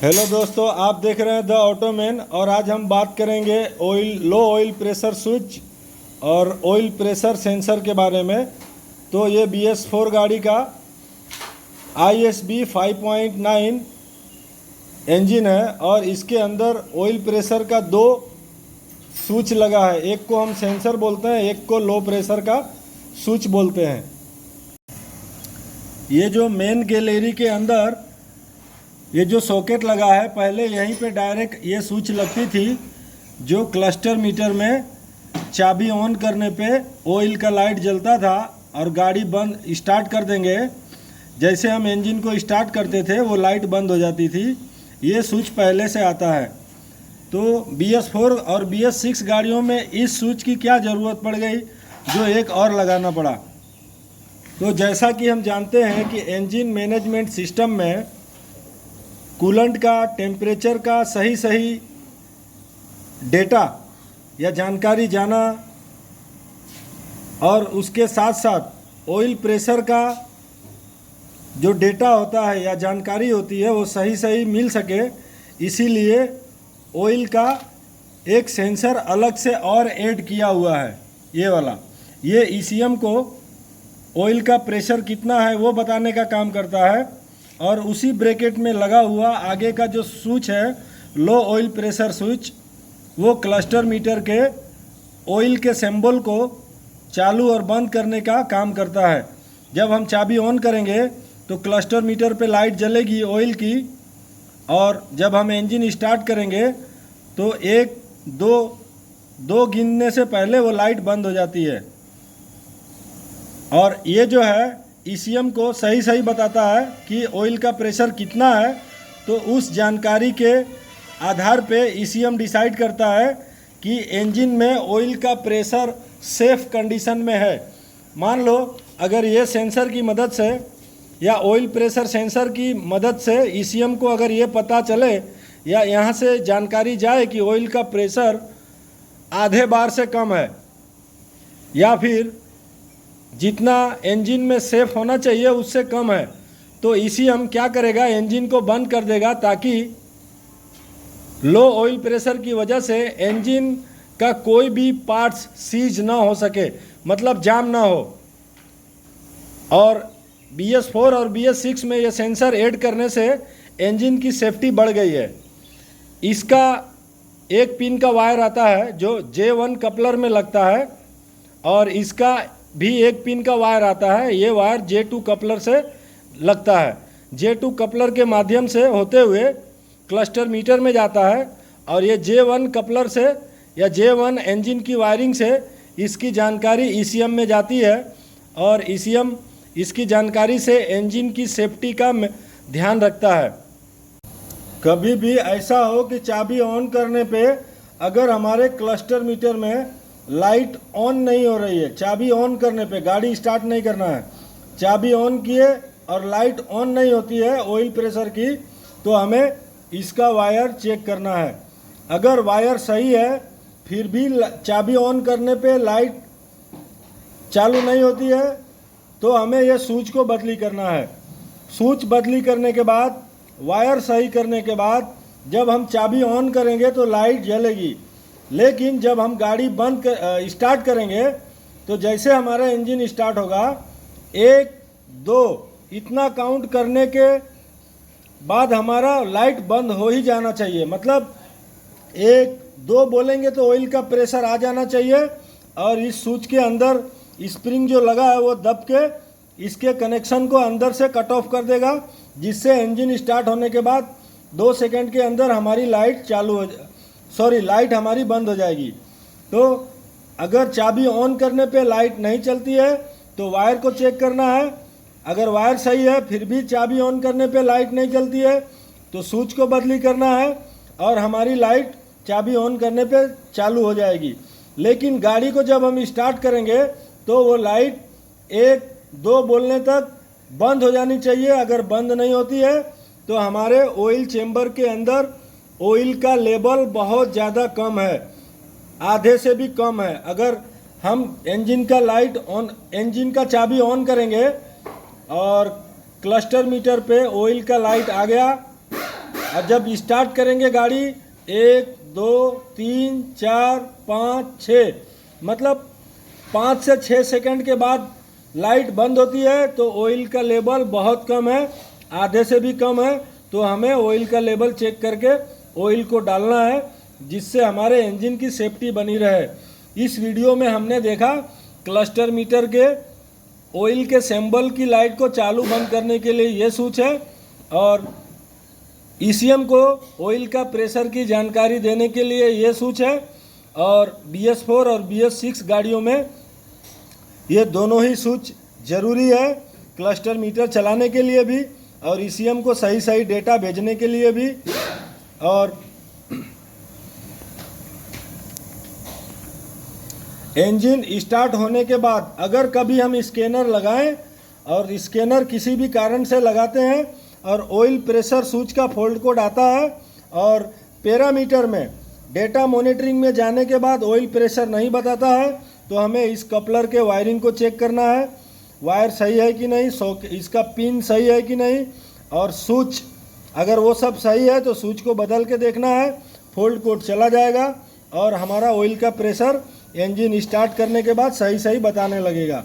Hello दोस्तों, आप देख रहे हैं द ऑटोमैन और आज हम बात करेंगे लो ऑयल प्रेशर स्विच और ऑयल प्रेशर सेंसर के बारे में। तो ये BS4 गाड़ी का ISB 5.9 इंजन है और इसके अंदर ऑयल प्रेशर का दो स्विच लगा है। एक को हम सेंसर बोलते हैं, एक को लो प्रेशर का स्विच बोलते हैं। ये जो मेन गैलरी के अंदर ये जो सॉकेट लगा है, पहले यहीं पे डायरेक्ट ये स्विच लगती थी जो क्लस्टर मीटर में चाबी ऑन करने पे ऑयल का लाइट जलता था और गाड़ी बंद स्टार्ट कर देंगे, जैसे हम इंजन को स्टार्ट करते थे वो लाइट बंद हो जाती थी। ये स्विच पहले से आता है। तो BS4 और BS6 गाड़ियों में इस स्विच की क्या ज़रूरत पड़ गई जो एक और लगाना पड़ा। तो जैसा कि हम जानते हैं कि इंजन मैनेजमेंट सिस्टम में कूलेंट का टेम्परेचर का सही डेटा या जानकारी जाना और उसके साथ साथ ऑयल प्रेशर का जो डेटा होता है या जानकारी होती है वो सही मिल सके, इसीलिए ऑयल का एक सेंसर अलग से और ऐड किया हुआ है। ये वाला ये ECM को ऑयल का प्रेशर कितना है वो बताने का काम करता है और उसी ब्रैकेट में लगा हुआ आगे का जो स्विच है लो ऑयल प्रेशर स्विच, वो क्लस्टर मीटर के ऑयल के सिंबल को चालू और बंद करने का काम करता है। जब हम चाबी ऑन करेंगे तो क्लस्टर मीटर पे लाइट जलेगी ऑयल की, और जब हम इंजन स्टार्ट करेंगे तो एक दो गिनने से पहले वो लाइट बंद हो जाती है। और ये जो है ECM को सही बताता है कि ऑयल का प्रेशर कितना है। तो उस जानकारी के आधार पे ECM डिसाइड करता है कि इंजन में ऑयल का प्रेशर सेफ कंडीशन में है। मान लो अगर ये सेंसर की मदद से या ऑयल प्रेशर सेंसर की मदद से ECM को अगर ये पता चले या यहाँ से जानकारी जाए कि ऑयल का प्रेशर आधे बार से कम है या फिर जितना इंजन में सेफ होना चाहिए उससे कम है, तो ECM क्या करेगा, इंजन को बंद कर देगा ताकि लो ऑयल प्रेशर की वजह से इंजन का कोई भी पार्ट्स सीज ना हो सके, मतलब जाम ना हो। और BS4 और BS6 में ये सेंसर ऐड करने से इंजन की सेफ्टी बढ़ गई है। इसका एक पिन का वायर आता है जो J1 कपलर में लगता है और इसका भी एक पिन का वायर आता है। ये वायर J2 कपलर से लगता है। J2 कपलर के माध्यम से होते हुए क्लस्टर मीटर में जाता है और ये J1 कपलर से या J1 इंजन की वायरिंग से इसकी जानकारी ECM में जाती है और ECM इसकी जानकारी से इंजन की सेफ्टी का ध्यान रखता है। कभी भी ऐसा हो कि चाबी ऑन करने पे अगर हमारे क्लस्टर मीटर में लाइट ऑन नहीं हो रही है, चाबी ऑन करने पे गाड़ी स्टार्ट नहीं करना है, चाबी ऑन किए और लाइट ऑन नहीं होती है ऑयल प्रेशर की, तो हमें इसका वायर चेक करना है। अगर वायर सही है फिर भी चाबी ऑन करने पे लाइट चालू नहीं होती है तो हमें यह स्विच को बदली करना है। स्विच बदली करने के बाद वायर सही करने के बाद जब हम चाबी ऑन करेंगे तो लाइट जलेगी, लेकिन जब हम गाड़ी स्टार्ट करेंगे तो जैसे हमारा इंजन स्टार्ट होगा 1 2 इतना काउंट करने के बाद हमारा लाइट बंद हो ही जाना चाहिए। मतलब 1 2 बोलेंगे तो ऑयल का प्रेशर आ जाना चाहिए और इस स्विच के अंदर स्प्रिंग जो लगा है वो दब के इसके कनेक्शन को अंदर से कट ऑफ कर देगा, जिससे इंजन स्टार्ट होने के बाद 2 सेकंड के अंदर हमारी लाइट लाइट हमारी बंद हो जाएगी। तो अगर चाबी ऑन करने पे लाइट नहीं चलती है तो वायर को चेक करना है। अगर वायर सही है फिर भी चाबी ऑन करने पे लाइट नहीं चलती है तो स्विच को बदली करना है और हमारी लाइट चाबी ऑन करने पे चालू हो जाएगी। लेकिन गाड़ी को जब हम स्टार्ट करेंगे तो वो लाइट 1 2 बोलने तक बंद हो जानी चाहिए। अगर बंद नहीं होती है तो हमारे ऑयल चेम्बर के अंदर ऑयल का लेवल बहुत ज़्यादा कम है, आधे से भी कम है। अगर हम इंजन का चाबी ऑन करेंगे और क्लस्टर मीटर पे ऑयल का लाइट आ गया और जब स्टार्ट करेंगे गाड़ी 1 2 3 4 5 6 मतलब 5 से 6 सेकंड के बाद लाइट बंद होती है तो ऑयल का लेवल बहुत कम है, आधे से भी कम है। तो हमें ऑयल का लेवल चेक करके ऑयल को डालना है जिससे हमारे इंजन की सेफ्टी बनी रहे। इस वीडियो में हमने देखा क्लस्टर मीटर के ऑयल के सिंबल की लाइट को चालू बंद करने के लिए ये स्विच है, और ईसीएम को ऑयल का प्रेशर की जानकारी देने के लिए ये स्विच है, और BS4 और BS6 गाड़ियों में ये दोनों ही स्विच ज़रूरी है, क्लस्टर मीटर चलाने के लिए भी और ईसीएम को सही सही डेटा भेजने के लिए भी। और इंजन स्टार्ट होने के बाद अगर कभी हम स्कैनर लगाएं और स्कैनर किसी भी कारण से लगाते हैं और ऑयल प्रेशर स्विच का फॉल्ट कोड आता है और पैरामीटर में डेटा मॉनिटरिंग में जाने के बाद ऑयल प्रेशर नहीं बताता है, तो हमें इस कपलर के वायरिंग को चेक करना है, वायर सही है कि नहीं, इसका पिन सही है कि नहीं, और स्विच अगर वो सब सही है तो स्विच को बदल के देखना है, फॉल्ट कोड चला जाएगा और हमारा ऑयल का प्रेशर इंजन स्टार्ट करने के बाद सही सही बताने लगेगा।